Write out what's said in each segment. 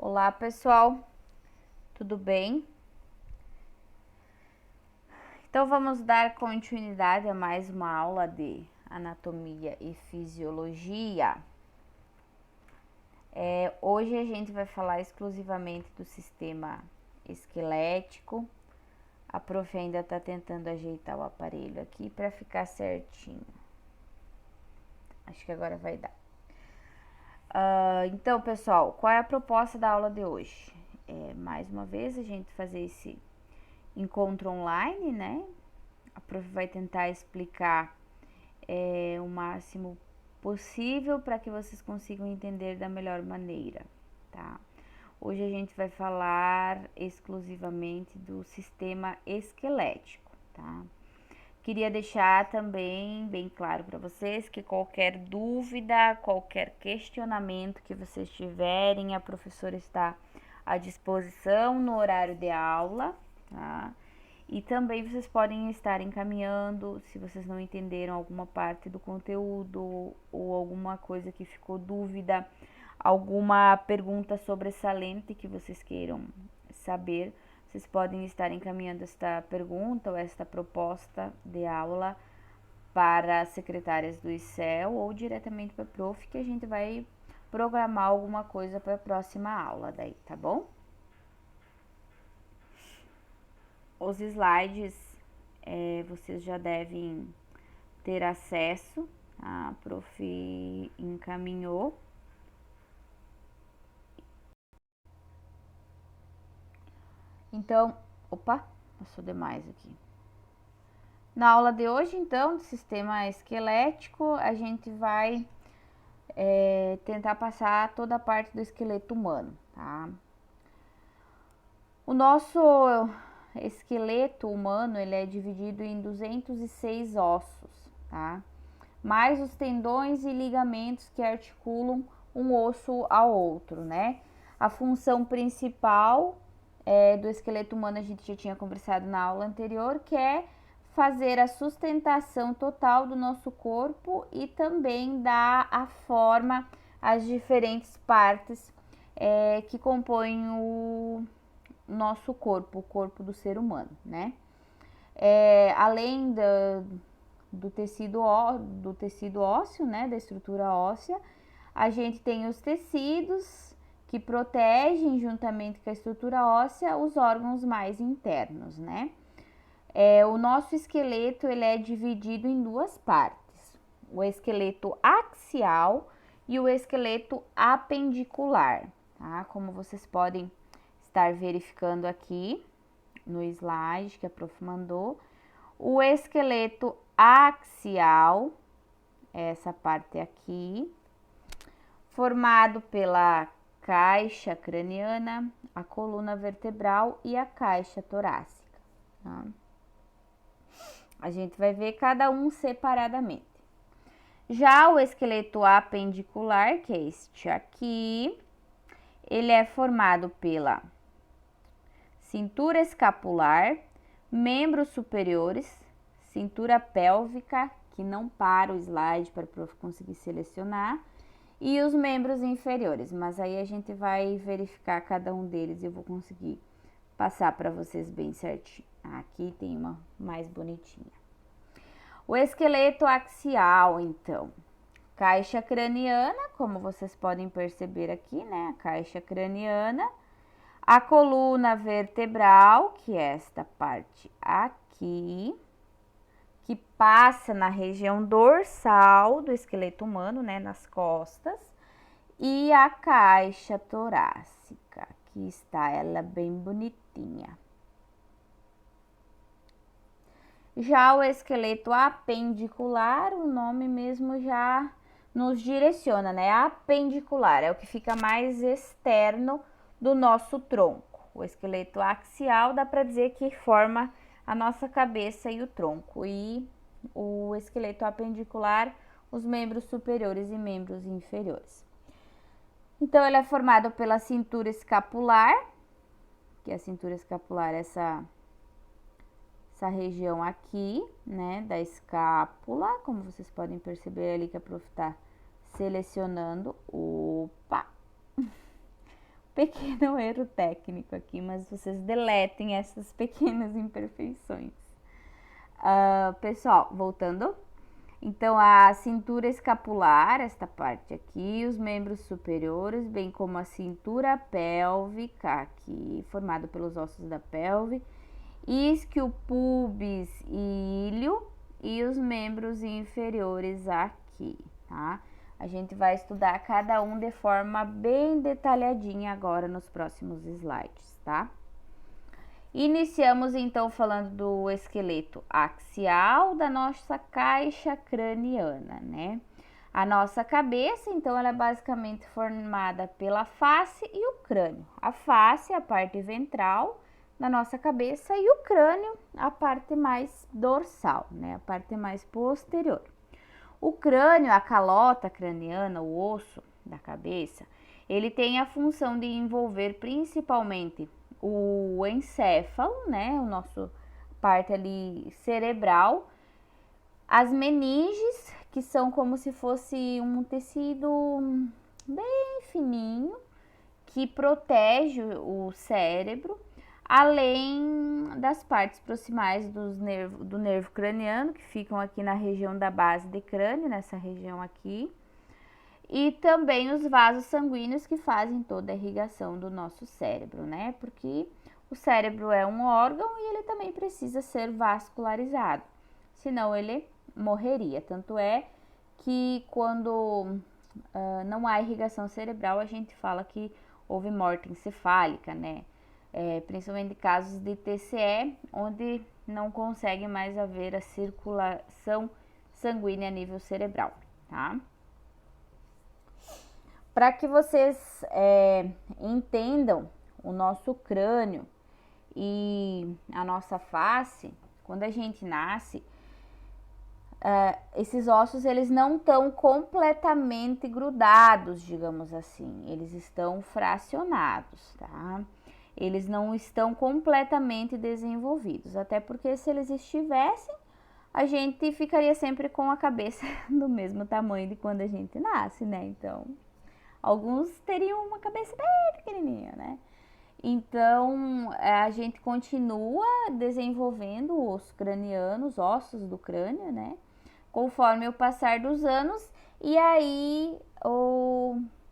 Olá, pessoal, tudo bem? Então, vamos dar continuidade a mais uma aula de anatomia e fisiologia. Hoje a gente vai falar exclusivamente do sistema esquelético. A prof ainda está tentando ajeitar o aparelho aqui para ficar certinho. Acho que agora vai dar. Então, pessoal, qual é a proposta da aula de hoje? Mais uma vez, a gente fazer esse encontro online, né? A prof vai tentar explicar o máximo possível para que vocês consigam entender da melhor maneira, tá? Hoje a gente vai falar exclusivamente do sistema esquelético, tá? Queria deixar também bem claro para vocês que qualquer dúvida, qualquer questionamento que vocês tiverem, a professora está à disposição no horário de aula, tá? E também vocês podem estar encaminhando, se vocês não entenderam alguma parte do conteúdo ou alguma coisa que ficou dúvida, alguma pergunta sobressalente que vocês queiram saber, vocês podem estar encaminhando esta pergunta ou esta proposta de aula para as secretárias do ICEL ou diretamente para a prof, que a gente vai programar alguma coisa para a próxima aula daí, tá bom? Os slides vocês já devem ter acesso, a prof encaminhou. Então, opa, passou demais aqui. Na aula de hoje, então, do sistema esquelético, a gente vai tentar passar toda a parte do esqueleto humano, tá? O nosso esqueleto humano, ele é dividido em 206 ossos, tá? Mais os tendões e ligamentos que articulam um osso ao outro, né? A função principal do esqueleto humano a gente já tinha conversado na aula anterior, que é fazer a sustentação total do nosso corpo e também dar a forma às diferentes partes que compõem o nosso corpo, o corpo do ser humano, né? Além do tecido ósseo, né, da estrutura óssea, a gente tem os tecidos que protegem, juntamente com a estrutura óssea, os órgãos mais internos, né? O nosso esqueleto, ele é dividido em duas partes, o esqueleto axial e o esqueleto apendicular, tá? Como vocês podem estar verificando aqui no slide que a prof mandou, o esqueleto axial, essa parte aqui, formado pela caixa craniana, a coluna vertebral e a caixa torácica, tá? A gente vai ver cada um separadamente. Já o esqueleto apendicular, que é este aqui, ele é formado pela cintura escapular, membros superiores, cintura pélvica, que não para o slide para o prof conseguir selecionar, e os membros inferiores, mas aí a gente vai verificar cada um deles e eu vou conseguir passar para vocês bem certinho. Aqui tem uma mais bonitinha. O esqueleto axial, então, caixa craniana, como vocês podem perceber aqui, né? A caixa craniana, a coluna vertebral, que é esta parte aqui, que passa na região dorsal do esqueleto humano, né, nas costas, e a caixa torácica, aqui está ela bem bonitinha. Já o esqueleto apendicular, o nome mesmo já nos direciona, né? Apendicular é o que fica mais externo do nosso tronco. O esqueleto axial dá para dizer que forma a nossa cabeça e o tronco, e o esqueleto apendicular, os membros superiores e membros inferiores. Então, ele é formado pela cintura escapular, que a cintura escapular é essa região aqui, né, da escápula, como vocês podem perceber ali que a prof tá selecionando. Opa! pequeno erro técnico aqui, mas vocês deletem essas pequenas imperfeições. Pessoal, voltando. Então, a cintura escapular, esta parte aqui, os membros superiores, bem como a cintura pélvica, aqui, formado pelos ossos da pelve, isquio, pubis e ilho, e os membros inferiores aqui, tá? A gente vai estudar cada um de forma bem detalhadinha agora nos próximos slides, tá? Iniciamos então falando do esqueleto axial da nossa caixa craniana, né? A nossa cabeça, então, ela é basicamente formada pela face e o crânio. A face é a parte ventral da nossa cabeça e o crânio, a parte mais dorsal, né? A parte mais posterior. O crânio, a calota craniana, o osso da cabeça, ele tem a função de envolver principalmente o encéfalo, né, o nosso parte ali cerebral, as meninges, que são como se fosse um tecido bem fininho, que protege o cérebro, além das partes proximais do nervo craniano, que ficam aqui na região da base de crânio, nessa região aqui, e também os vasos sanguíneos que fazem toda a irrigação do nosso cérebro, né? Porque o cérebro é um órgão e ele também precisa ser vascularizado, senão ele morreria. Tanto é que quando não há irrigação cerebral, a gente fala que houve morte encefálica, né? Principalmente casos de TCE, onde não consegue mais haver a circulação sanguínea a nível cerebral, tá? Para que vocês entendam o nosso crânio e a nossa face, quando a gente nasce, esses ossos eles não estão completamente grudados, digamos assim, eles estão fracionados, tá? Eles não estão completamente desenvolvidos, até porque se eles estivessem, a gente ficaria sempre com a cabeça do mesmo tamanho de quando a gente nasce, né? Então, alguns teriam uma cabeça bem pequenininha, né? Então, a gente continua desenvolvendo os cranianos, ossos do crânio, né? Conforme o passar dos anos, e aí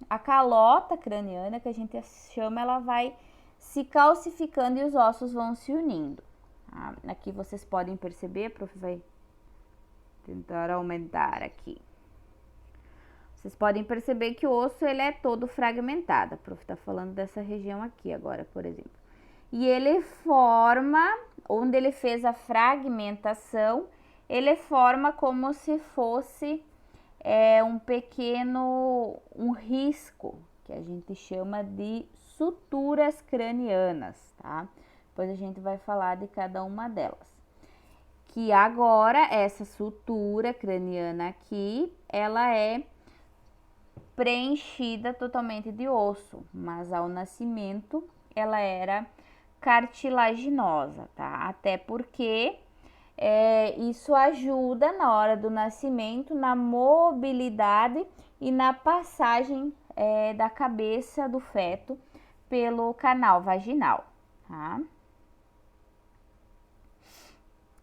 a calota craniana, que a gente chama, ela vai se calcificando e os ossos vão se unindo. Tá? Aqui vocês podem perceber, a prof vai tentar aumentar aqui. Vocês podem perceber que o osso ele é todo fragmentado. A prof está falando dessa região aqui agora, por exemplo. E ele forma, onde ele fez a fragmentação, ele forma como se fosse um risco, que a gente chama de suturas cranianas, tá? Depois a gente vai falar de cada uma delas. Que agora, essa sutura craniana aqui, ela é preenchida totalmente de osso, mas ao nascimento ela era cartilaginosa, tá? Até porque isso ajuda na hora do nascimento, na mobilidade e na passagem da cabeça do feto pelo canal vaginal, tá?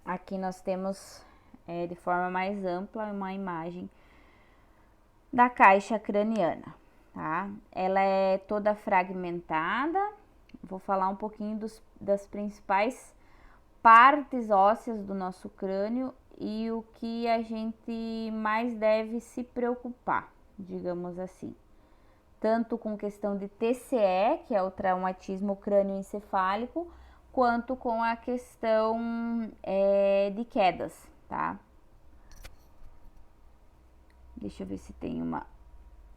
Aqui nós temos de forma mais ampla uma imagem da caixa craniana, tá? Ela é toda fragmentada. Vou falar um pouquinho das principais partes ósseas do nosso crânio e o que a gente mais deve se preocupar, digamos assim. Tanto com questão de TCE, que é o traumatismo crânioencefálico, quanto com a questão de quedas, tá? Deixa eu ver se tem uma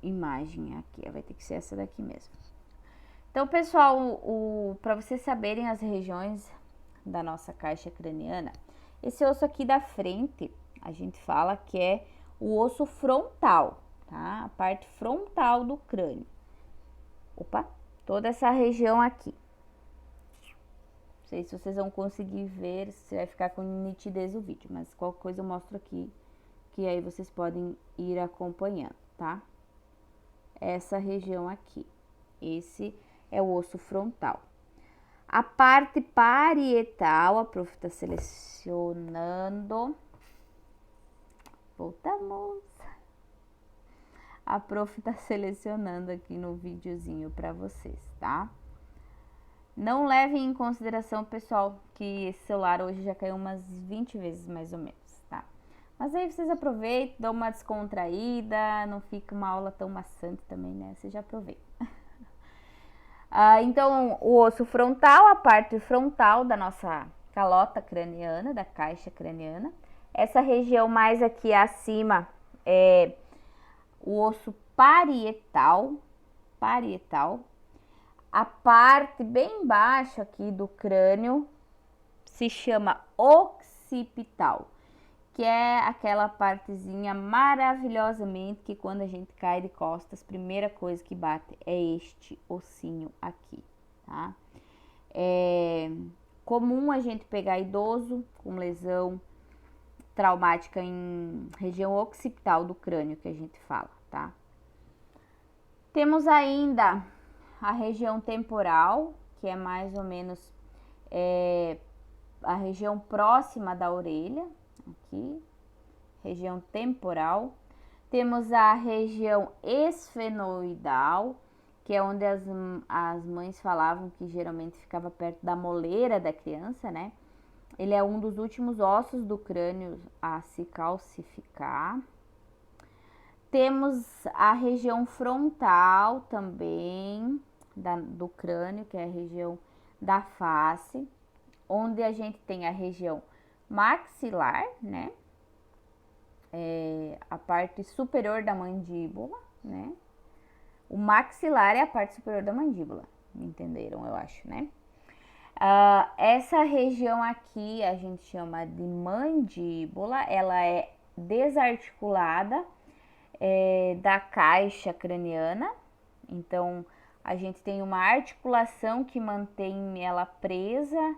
imagem aqui. Vai ter que ser essa daqui mesmo. Então, pessoal, para vocês saberem as regiões da nossa caixa craniana, esse osso aqui da frente, a gente fala que é o osso frontal, tá? A parte frontal do crânio. Opa, toda essa região aqui. Não sei se vocês vão conseguir ver, se vai ficar com nitidez o vídeo, mas qualquer coisa eu mostro aqui, que aí vocês podem ir acompanhando, tá? Essa região aqui. Esse é o osso frontal. A parte parietal, a prof está selecionando. Voltamos. A prof está selecionando aqui no videozinho para vocês, tá? Não levem em consideração, pessoal, que esse celular hoje já caiu umas 20 vezes mais ou menos, tá? Mas aí vocês aproveitam, dão uma descontraída, não fica uma aula tão maçante também, né? Vocês já aproveitam. Então, o osso frontal, a parte frontal da nossa calota craniana, da caixa craniana. Essa região mais aqui acima é o osso parietal. A parte bem embaixo aqui do crânio se chama occipital, que é aquela partezinha maravilhosamente que quando a gente cai de costas, a primeira coisa que bate é este ossinho aqui, tá? É comum a gente pegar idoso com lesão traumática em região occipital do crânio, que a gente fala, tá? Temos ainda a região temporal, que é mais ou menos a região próxima da orelha, aqui, região temporal. Temos a região esfenoidal, que é onde as mães falavam que geralmente ficava perto da moleira da criança, né? Ele é um dos últimos ossos do crânio a se calcificar. Temos a região frontal também do crânio, que é a região da face, onde a gente tem a região maxilar, né? A parte superior da mandíbula, né? O maxilar é a parte superior da mandíbula, entenderam, eu acho, né? Essa região aqui a gente chama de mandíbula, ela é desarticulada da caixa craniana, então a gente tem uma articulação que mantém ela presa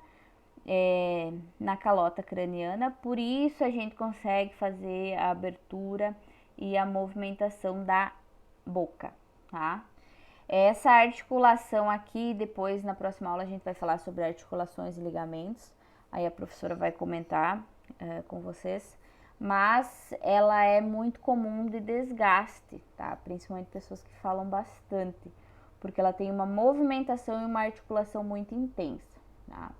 na calota craniana, por isso a gente consegue fazer a abertura e a movimentação da boca, tá? Essa articulação aqui, depois na próxima aula a gente vai falar sobre articulações e ligamentos, aí a professora vai comentar com vocês, mas ela é muito comum de desgaste, tá? Principalmente pessoas que falam bastante, porque ela tem uma movimentação e uma articulação muito intensa, tá?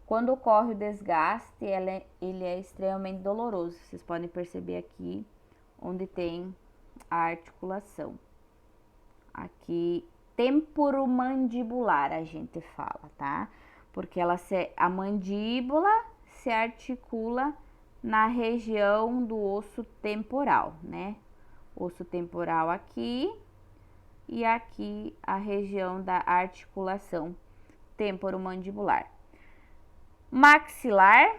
Quando ocorre o desgaste, ele é extremamente doloroso. Vocês podem perceber aqui onde tem a articulação. Aqui, temporomandibular a gente fala, tá? Porque a mandíbula se articula na região do osso temporal, né? Osso temporal aqui e aqui a região da articulação temporomandibular. Maxilar,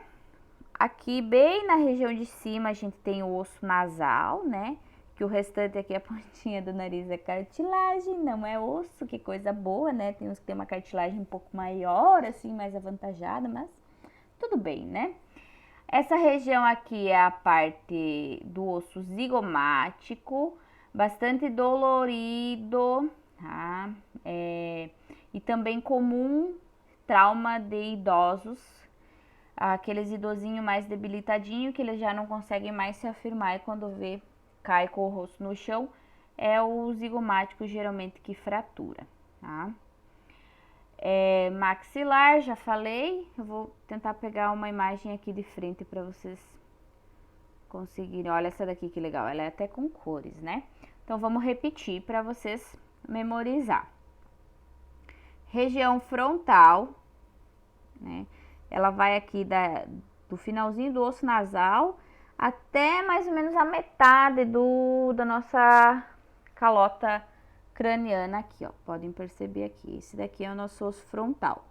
aqui bem na região de cima a gente tem o osso nasal, né? Que o restante aqui, a pontinha do nariz é cartilagem, não é osso, que coisa boa, né? Tem uns que tem uma cartilagem um pouco maior, assim, mais avantajada, mas tudo bem, né? Essa região aqui é a parte do osso zigomático, bastante dolorido, tá? E também comum trauma de idosos, aqueles idosinhos mais debilitadinhos que eles já não conseguem mais se afirmar e quando cai com o rosto no chão, é o zigomático geralmente que fratura, tá? Maxilar, já falei, eu vou tentar pegar uma imagem aqui de frente para vocês conseguirem. Olha essa daqui que legal, ela é até com cores, né? Então vamos repetir para vocês memorizar. Região frontal, né? Ela vai aqui do finalzinho do osso nasal até mais ou menos a metade da nossa calota craniana aqui, ó. Podem perceber aqui, esse daqui é o nosso osso frontal.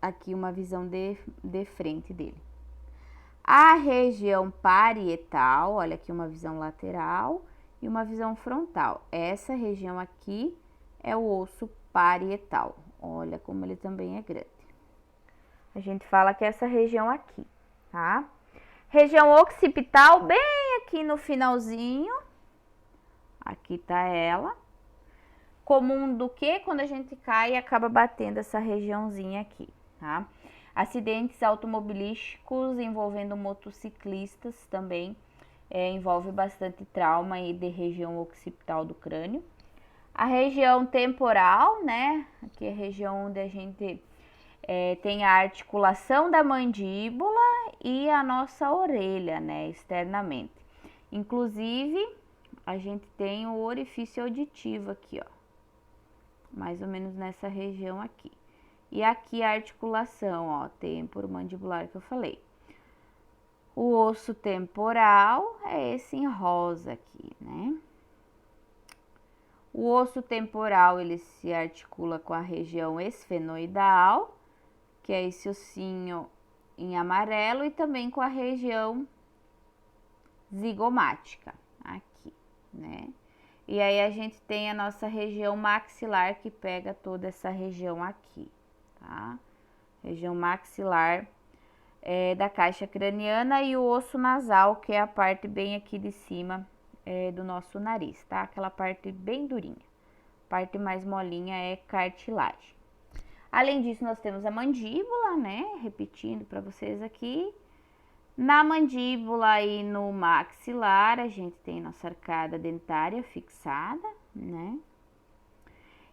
Aqui uma visão de frente dele. A região parietal, olha aqui uma visão lateral e uma visão frontal. Essa região aqui é o osso parietal. Olha como ele também é grande. A gente fala que é essa região aqui, tá? Região occipital, bem aqui no finalzinho. Aqui tá ela. comum do que quando a gente cai e acaba batendo essa regiãozinha aqui, tá? Acidentes automobilísticos envolvendo motociclistas também envolve bastante trauma aí de região occipital do crânio. A região temporal, né? Aqui é a região onde a gente tem a articulação da mandíbula e a nossa orelha, né? Externamente. Inclusive, a gente tem o orifício auditivo aqui, ó. Mais ou menos nessa região aqui. E aqui a articulação, ó, temporomandibular que eu falei. O osso temporal é esse em rosa aqui, né? O osso temporal, ele se articula com a região esfenoidal, que é esse ossinho em amarelo, e também com a região zigomática, aqui, né? E aí a gente tem a nossa região maxilar, que pega toda essa região aqui, tá? Região maxilar da caixa craniana, e o osso nasal, que é a parte bem aqui de cima do nosso nariz, tá? Aquela parte bem durinha. A parte mais molinha é cartilagem. Além disso, nós temos a mandíbula, né? Repetindo para vocês aqui. Na mandíbula e no maxilar, a gente tem nossa arcada dentária fixada, né?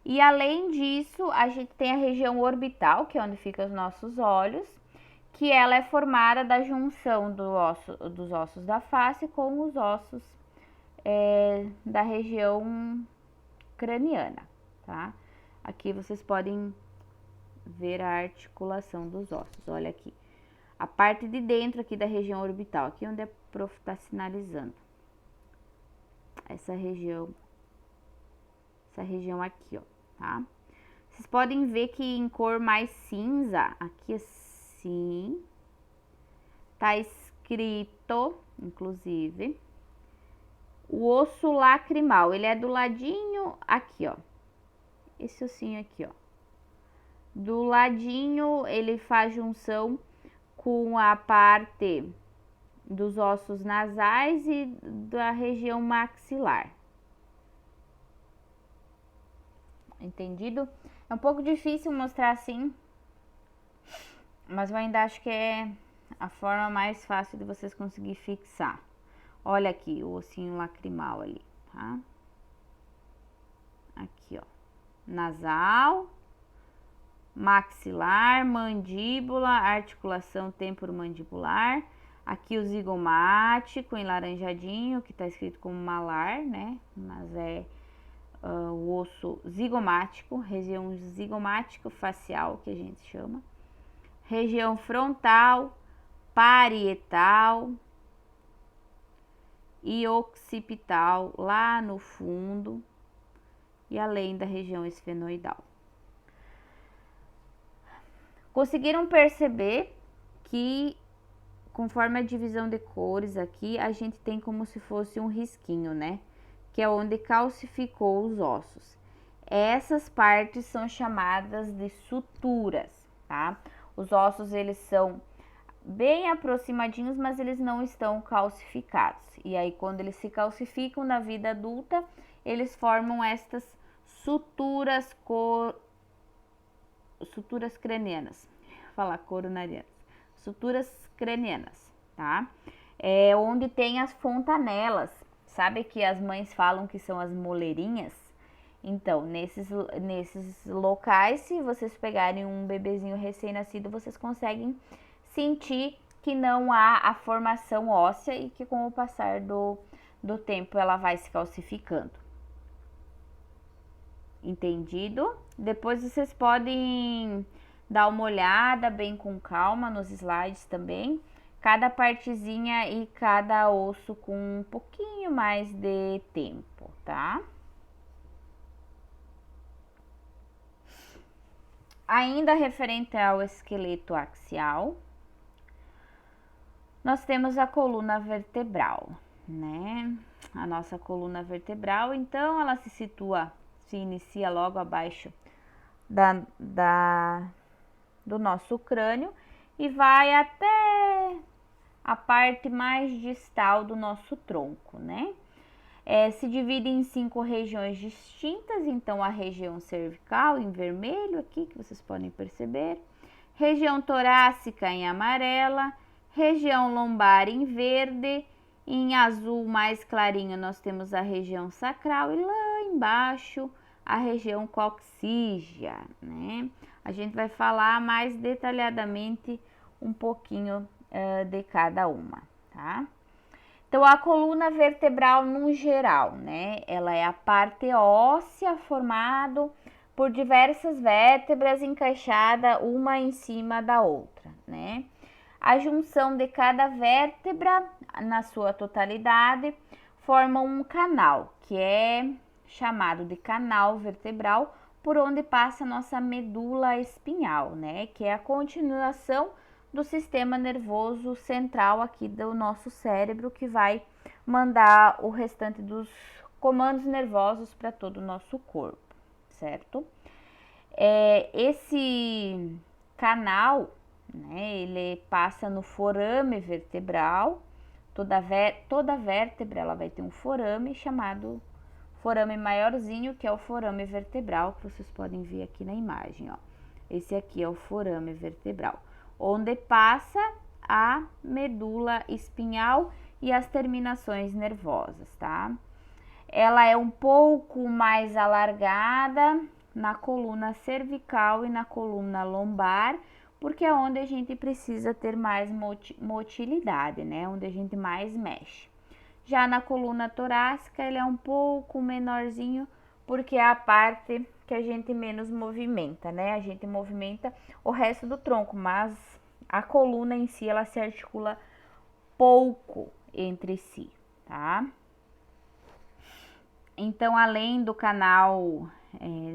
E além disso, a gente tem a região orbital, que é onde ficam os nossos olhos, que ela é formada da junção dos ossos da face com os ossos da região craniana, tá? Aqui vocês podem ver a articulação dos ossos, olha aqui. A parte de dentro aqui da região orbital, aqui onde a prof tá sinalizando. Essa região aqui, ó, tá? Vocês podem ver que em cor mais cinza, aqui assim, tá escrito, inclusive, o osso lacrimal. Ele é do ladinho aqui, ó. Esse ossinho aqui, ó. Do ladinho, ele faz junção com a parte dos ossos nasais e da região maxilar. Entendido? É um pouco difícil mostrar assim, mas eu ainda acho que é a forma mais fácil de vocês conseguir fixar. Olha aqui o ossinho lacrimal ali, tá? Aqui, ó. Nasal, maxilar, mandíbula, articulação temporomandibular. Aqui o zigomático em laranjadinho, que tá escrito como malar, né? Mas é o osso zigomático, região zigomático facial, que a gente chama. Região frontal, parietal e occipital lá no fundo, e além da região esfenoidal. Conseguiram perceber que, conforme a divisão de cores aqui, a gente tem como se fosse um risquinho, né? Que é onde calcificou os ossos. Essas partes são chamadas de suturas, tá? Os ossos, eles são bem aproximadinhos, mas eles não estão calcificados. E aí, quando eles se calcificam na vida adulta, eles formam estas suturas cranianas. Vou falar coronarianas. Suturas cranianas, tá? É onde tem as fontanelas. Sabe que as mães falam que são as moleirinhas? Então, nesses locais, se vocês pegarem um bebezinho recém-nascido, vocês conseguem sentir que não há a formação óssea e que com o passar do tempo ela vai se calcificando. Entendido? Depois vocês podem dar uma olhada bem com calma nos slides também. Cada partezinha e cada osso com um pouquinho mais de tempo, tá? Ainda referente ao esqueleto axial, nós temos a coluna vertebral, né? A nossa coluna vertebral, então, ela se inicia logo abaixo do nosso crânio e vai até a parte mais distal do nosso tronco, né? Se divide em 5 regiões distintas, então a região cervical em vermelho aqui, que vocês podem perceber, região torácica em amarela, região lombar em verde, em azul mais clarinho nós temos a região sacral e lá embaixo a região coxígea, né? A gente vai falar mais detalhadamente um pouquinho de cada uma, tá? Então, a coluna vertebral no geral, né? Ela é a parte óssea formada por diversas vértebras encaixada uma em cima da outra, né? A junção de cada vértebra, na sua totalidade, forma um canal, que é chamado de canal vertebral, por onde passa a nossa medula espinhal, né? Que é a continuação do sistema nervoso central aqui do nosso cérebro, que vai mandar o restante dos comandos nervosos para todo o nosso corpo, certo? Esse canal, né, ele passa no forame vertebral. Toda vértebra ela vai ter um forame chamado forame maiorzinho, que é o forame vertebral, que vocês podem ver aqui na imagem, ó. Esse aqui é o forame vertebral, onde passa a medula espinhal e as terminações nervosas, tá? Ela é um pouco mais alargada na coluna cervical e na coluna lombar, porque é onde a gente precisa ter mais motilidade, né? Onde a gente mais mexe. Já na coluna torácica, ele é um pouco menorzinho, porque é a parte que a gente menos movimenta, né? A gente movimenta o resto do tronco, mas a coluna em si, ela se articula pouco entre si, tá? Então, além do canal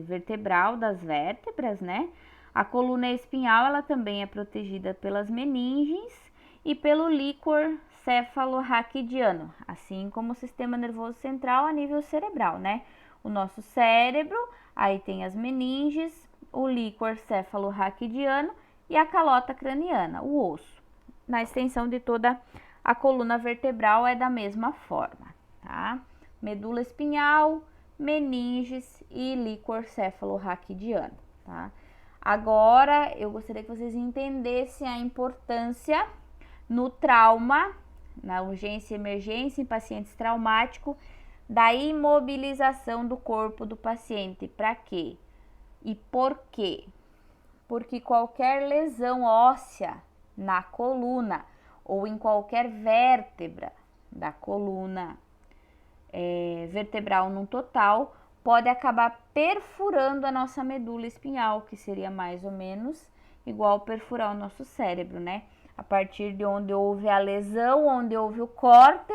vertebral das vértebras, né? A coluna espinhal, ela também é protegida pelas meninges e pelo líquor cefalorraquidiano, assim como o sistema nervoso central a nível cerebral, né? O nosso cérebro, aí tem as meninges, o líquor cefalorraquidiano e a calota craniana, o osso. Na extensão de toda a coluna vertebral é da mesma forma, tá? Medula espinhal, meninges e líquor cefalorraquidiano, tá? Agora, eu gostaria que vocês entendessem a importância no trauma, na urgência e emergência em pacientes traumáticos, da imobilização do corpo do paciente. Para quê? E por quê? Porque qualquer lesão óssea na coluna ou em qualquer vértebra da coluna vertebral no total pode acabar perfurando a nossa medula espinhal, que seria mais ou menos igual perfurar o nosso cérebro, né? A partir de onde houve a lesão, onde houve o corte,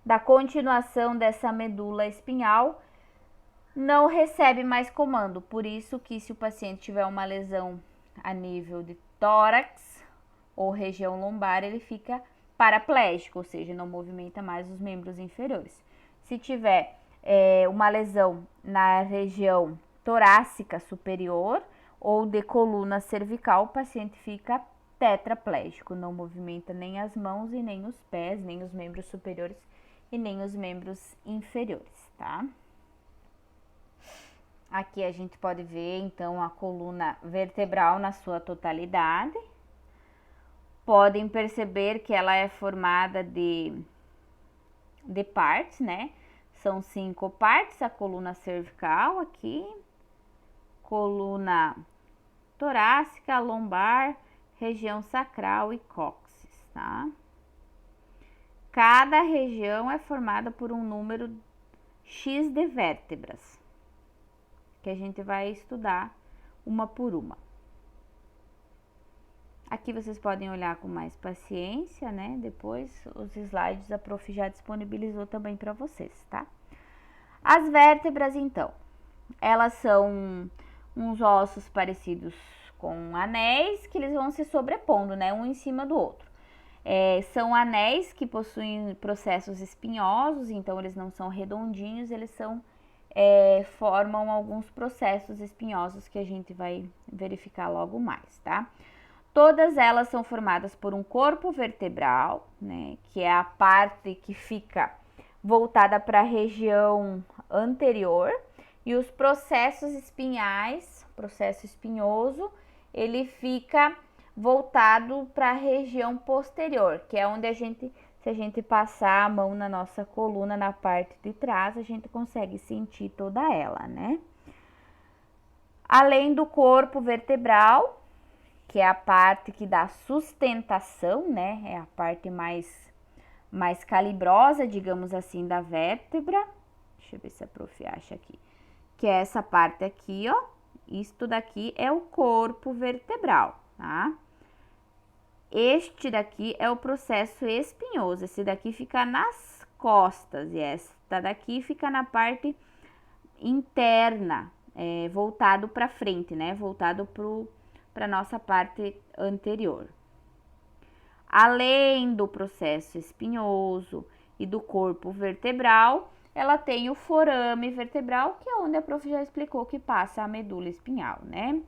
da continuação dessa medula espinhal, não recebe mais comando. Por isso que se o paciente tiver uma lesão a nível de tórax ou região lombar, ele fica paraplégico, ou seja, não movimenta mais os membros inferiores. Se tiver uma lesão na região torácica superior ou de coluna cervical, o paciente fica tetraplégico, não movimenta nem as mãos e nem os pés, nem os membros superiores e nem os membros inferiores, tá? Aqui a gente pode ver, então, a coluna vertebral na sua totalidade. Podem perceber que ela é formada de partes, né? São 5 partes, a coluna cervical aqui, coluna torácica, lombar, região sacral e cóccix, tá? Cada região é formada por um número X de vértebras, que a gente vai estudar uma por uma. Aqui vocês podem olhar com mais paciência, né? Depois os slides a prof já disponibilizou também para vocês, tá? As vértebras, então, elas são uns ossos parecidos com anéis que eles vão se sobrepondo, né? Um em cima do outro. São anéis que possuem processos espinhosos, então eles não são redondinhos, eles formam alguns processos espinhosos que a gente vai verificar logo mais, tá? Todas elas são formadas por um corpo vertebral, né, que é a parte que fica voltada para a região anterior, e os processos espinhais, processo espinhoso, ele fica voltado para a região posterior, que é onde se a gente passar a mão na nossa coluna, na parte de trás, a gente consegue sentir toda ela, né? Além do corpo vertebral, que é a parte que dá sustentação, né? É a parte mais calibrosa, digamos assim, da vértebra. Deixa eu ver se a prof acha aqui. Que é essa parte aqui, ó. Isto daqui é o corpo vertebral, tá? Este daqui é o processo espinhoso. Esse daqui fica nas costas e esta daqui fica na parte interna, voltado para frente, né? Voltado para nossa parte anterior. Além do processo espinhoso e do corpo vertebral, ela tem o forame vertebral, que é onde a prof já explicou que passa a medula espinhal, né?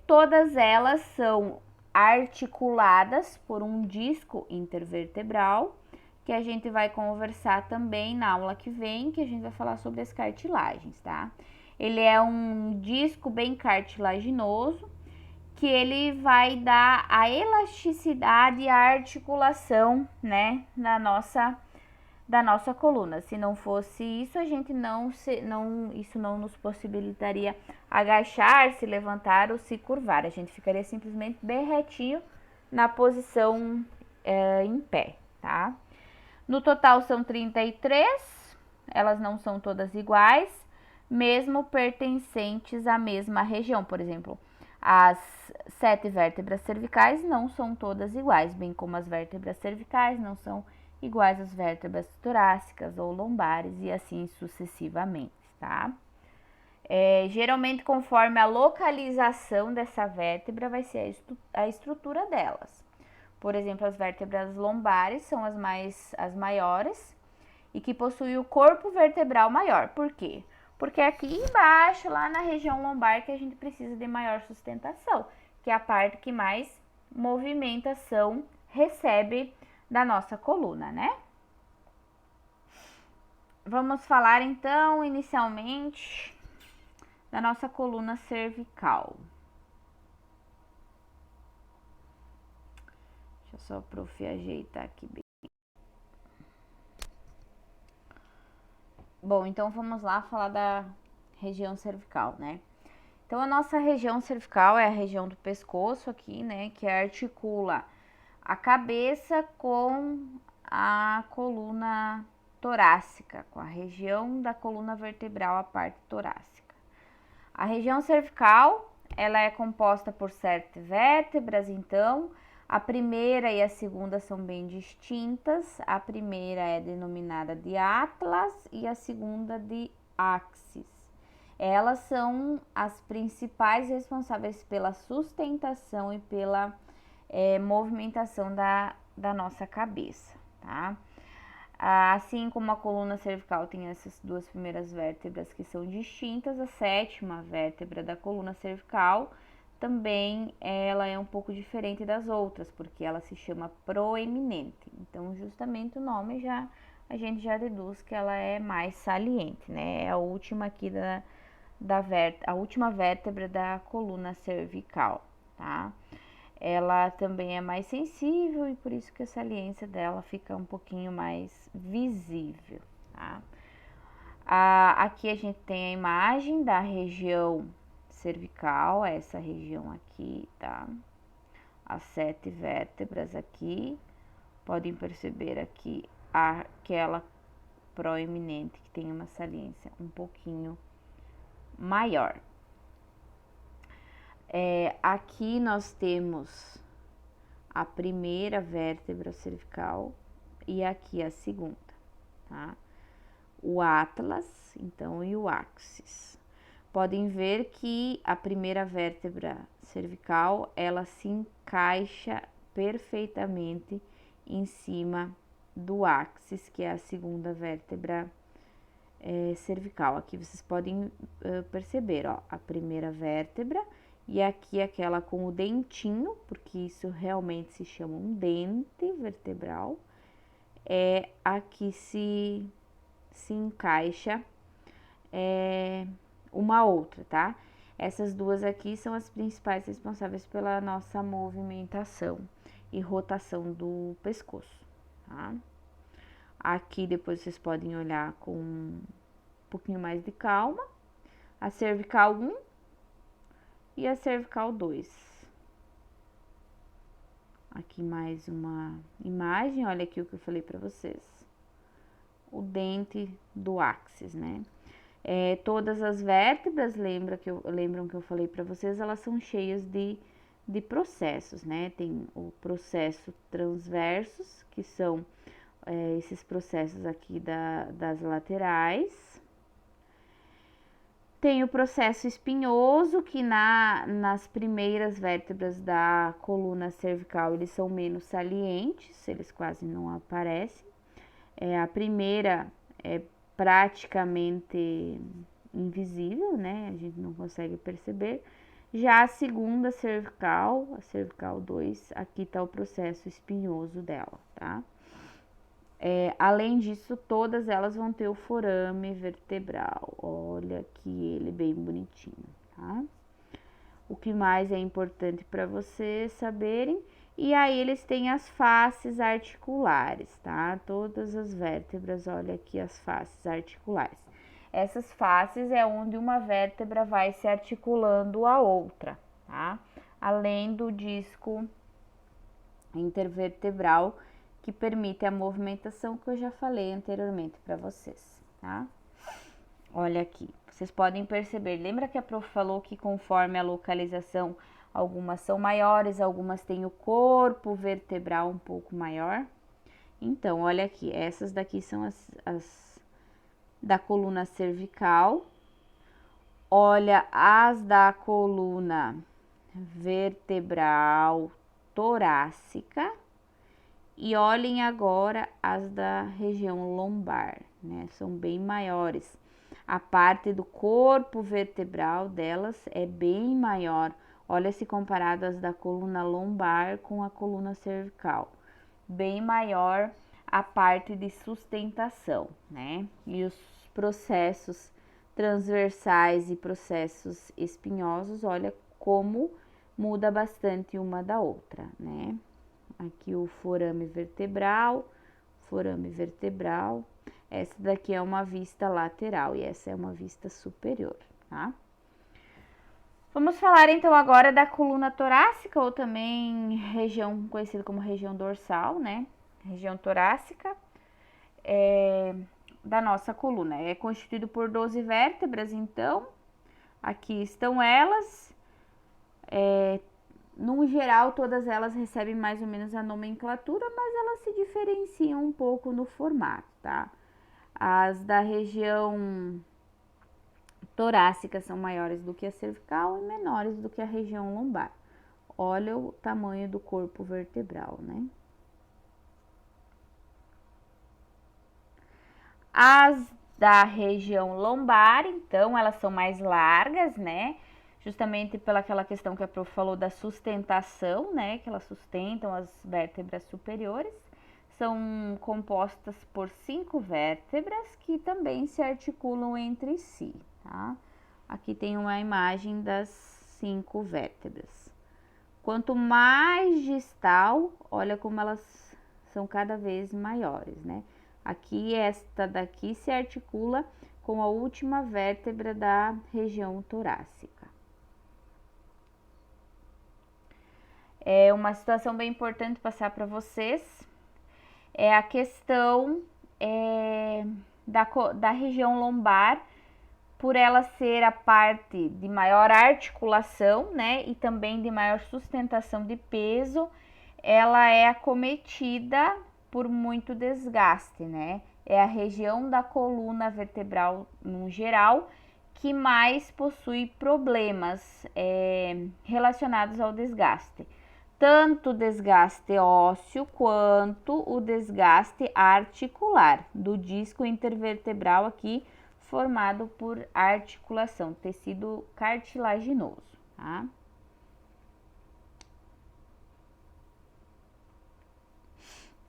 Todas elas são articuladas por um disco intervertebral, que a gente vai conversar também na aula que vem, que a gente vai falar sobre as cartilagens, tá? Ele é um disco bem cartilaginoso, que ele vai dar a elasticidade e a articulação, né, da nossa coluna. Se não fosse isso, a gente isso não nos possibilitaria agachar, se levantar ou se curvar. A gente ficaria simplesmente bem retinho na posição em pé, tá? No total são 33, elas não são todas iguais, mesmo pertencentes à mesma região. Por exemplo, as 7 vértebras cervicais não são todas iguais, bem como as vértebras cervicais não são iguais às vértebras torácicas ou lombares e assim sucessivamente, tá? Geralmente, conforme a localização dessa vértebra, vai ser a estrutura delas. Por exemplo, as vértebras lombares são as maiores e que possuem o corpo vertebral maior. Por quê? Porque aqui embaixo, lá na região lombar, que a gente precisa de maior sustentação, que é a parte que mais movimentação recebe da nossa coluna, né? Vamos falar então, inicialmente, da nossa coluna cervical. Deixa eu só, prof, ajeitar aqui bem. Bom, então vamos lá falar da região cervical, né? Então, a nossa região cervical é a região do pescoço aqui, né? Que articula a cabeça com a coluna torácica, com a região da coluna vertebral, a parte torácica. A região cervical, ela é composta por 7 vértebras, então, a primeira e a segunda são bem distintas. A primeira é denominada de atlas e a segunda de axis. Elas são as principais responsáveis pela sustentação e pela movimentação da nossa cabeça, tá? Assim como a coluna cervical tem essas duas primeiras vértebras que são distintas, a 7ª vértebra da coluna cervical também ela é um pouco diferente das outras, porque ela se chama proeminente. Então, justamente o nome a gente já deduz que ela é mais saliente, né? É a última aqui a última vértebra da coluna cervical, tá? Ela também é mais sensível e por isso que a saliência dela fica um pouquinho mais visível, tá? Aqui a gente tem a imagem da região cervical, essa região aqui, tá? As 7 vértebras aqui, podem perceber aqui aquela proeminente que tem uma saliência um pouquinho maior. Aqui nós temos a primeira vértebra cervical e aqui a segunda, tá? O atlas, então, e o axis. Podem ver que a primeira vértebra cervical, ela se encaixa perfeitamente em cima do axis, que é a segunda vértebra cervical. Aqui vocês podem perceber, ó, a primeira vértebra e aqui aquela com o dentinho, porque isso realmente se chama um dente vertebral. aqui se encaixa uma outra, tá? Essas duas aqui são as principais responsáveis pela nossa movimentação e rotação do pescoço, tá? Aqui depois vocês podem olhar com um pouquinho mais de calma. A cervical 1 e a cervical 2. Aqui mais uma imagem, olha aqui o que eu falei para vocês. O dente do áxis, né? Todas as vértebras, lembram que eu falei para vocês, elas são cheias de processos, né? Tem o processo transversos, que são esses processos aqui das laterais. Tem o processo espinhoso, que nas primeiras vértebras da coluna cervical eles são menos salientes, eles quase não aparecem. A primeira é praticamente invisível, né? A gente não consegue perceber. Já a segunda cervical, a cervical 2, aqui tá o processo espinhoso dela, tá? Além disso, todas elas vão ter o forame vertebral. Olha aqui ele bem bonitinho, tá? O que mais é importante para vocês saberem? E aí eles têm as faces articulares, tá? Todas as vértebras, olha aqui as faces articulares. Essas faces é onde uma vértebra vai se articulando a outra, tá? Além do disco intervertebral, que permite a movimentação que eu já falei anteriormente para vocês, tá? Olha aqui, vocês podem perceber, lembra que a prof falou que conforme a localização, algumas são maiores, algumas têm o corpo vertebral um pouco maior? Então, olha aqui, essas daqui são as da coluna cervical, olha as da coluna vertebral torácica, e olhem agora as da região lombar, né? São bem maiores. A parte do corpo vertebral delas é bem maior. Olha se comparado às da coluna lombar com a coluna cervical. Bem maior a parte de sustentação, né? E os processos transversais e processos espinhosos, olha como muda bastante uma da outra, né? Aqui o forame vertebral. Essa daqui é uma vista lateral e essa é uma vista superior, tá? Vamos falar então agora da coluna torácica, ou também região conhecida como região dorsal, né? Região torácica da nossa coluna. É constituído por 12 vértebras, então. Aqui estão elas. No geral, todas elas recebem mais ou menos a nomenclatura, mas elas se diferenciam um pouco no formato, tá? As da região torácica são maiores do que a cervical e menores do que a região lombar. Olha o tamanho do corpo vertebral, né? As da região lombar, então, elas são mais largas, né? Justamente pelaquela questão que a prof falou da sustentação, né? Que elas sustentam as vértebras superiores. São compostas por 5 vértebras que também se articulam entre si, tá? Aqui tem uma imagem das 5 vértebras. Quanto mais distal, olha como elas são cada vez maiores, né? Aqui, esta daqui se articula com a última vértebra da região torácica. É uma situação bem importante passar para vocês, é a questão da região lombar, por ela ser a parte de maior articulação, né, e também de maior sustentação de peso, ela é acometida por muito desgaste, né? É a região da coluna vertebral no geral que mais possui problemas relacionados ao desgaste. Tanto o desgaste ósseo quanto o desgaste articular do disco intervertebral aqui, formado por articulação, tecido cartilaginoso, tá?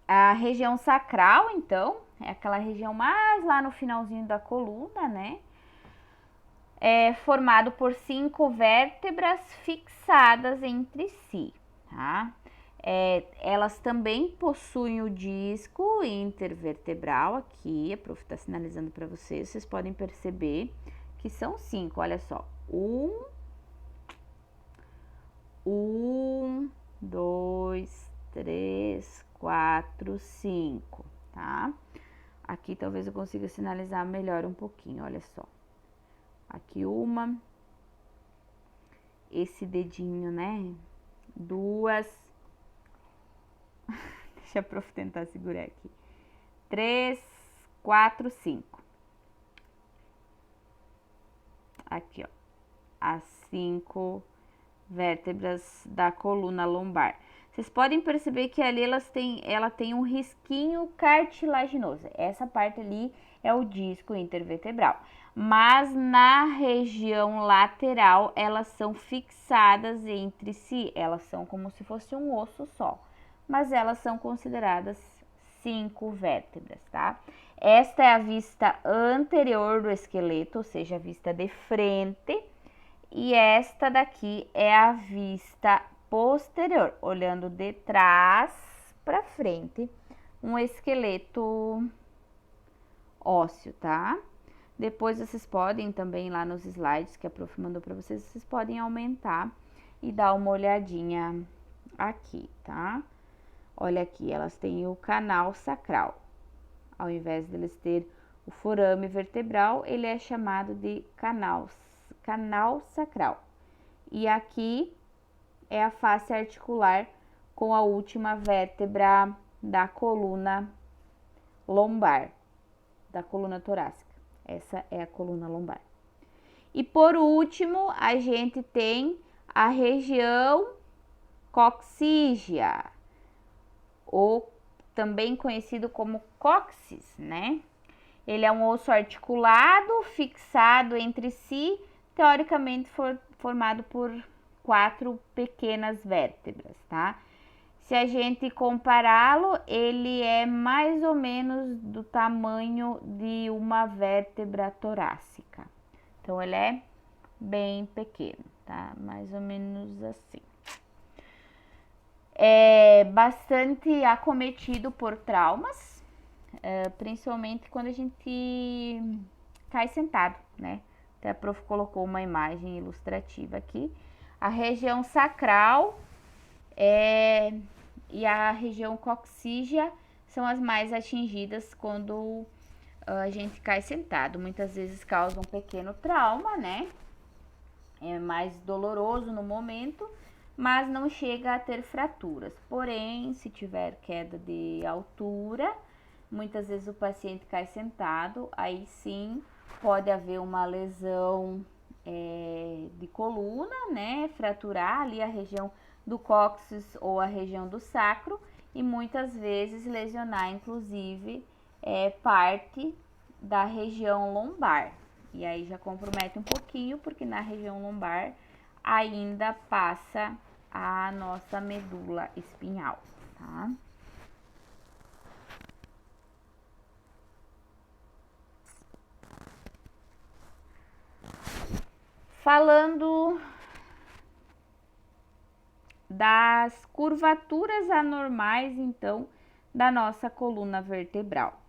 A região sacral, então, é aquela região mais lá no finalzinho da coluna, né? É formado por 5 vértebras fixadas entre si, tá? Elas também possuem o disco intervertebral aqui, a prof está sinalizando para vocês, vocês podem perceber que são 5, olha só. 1, 2, 3, 4, 5, tá? Aqui talvez eu consiga sinalizar melhor um pouquinho, olha só. Aqui uma, esse dedinho, né? 2, deixa a prof tentar segurar aqui. 3, 4, 5. Aqui, ó, as 5 vértebras da coluna lombar. Vocês podem perceber que ali ela tem um risquinho cartilaginoso. Essa parte ali é o disco intervertebral. Mas na região lateral, elas são fixadas entre si. Elas são como se fosse um osso só. Mas elas são consideradas 5 vértebras, tá? Esta é a vista anterior do esqueleto, ou seja, a vista de frente. E esta daqui é a vista posterior, olhando de trás para frente, um esqueleto ósseo, tá? Depois vocês podem também lá nos slides que a prof mandou para vocês, vocês podem aumentar e dar uma olhadinha aqui, tá? Olha aqui, elas têm o canal sacral. Ao invés de eles ter o forame vertebral, ele é chamado de canal sacral. E aqui é a face articular com a última vértebra da coluna lombar, da coluna torácica. Essa é a coluna lombar. E por último, a gente tem a região coxígea, ou também conhecido como cóccix, né? Ele é um osso articulado, fixado entre si, teoricamente formado por 4 pequenas vértebras, tá? Se a gente compará-lo, ele é mais ou menos do tamanho de uma vértebra torácica. Então, ele é bem pequeno, tá? Mais ou menos assim. É bastante acometido por traumas, principalmente quando a gente cai sentado, né? Até a prof colocou uma imagem ilustrativa aqui. A região sacral e a região coxígea são as mais atingidas quando a gente cai sentado. Muitas vezes causa um pequeno trauma, né? É mais doloroso no momento, mas não chega a ter fraturas. Porém, se tiver queda de altura, muitas vezes o paciente cai sentado, aí sim pode haver uma lesão de coluna, né? Fraturar ali a região do cóccix ou a região do sacro e muitas vezes lesionar, inclusive, parte da região lombar. E aí já compromete um pouquinho, porque na região lombar ainda passa a nossa medula espinhal, tá? Falando das curvaturas anormais, então, da nossa coluna vertebral.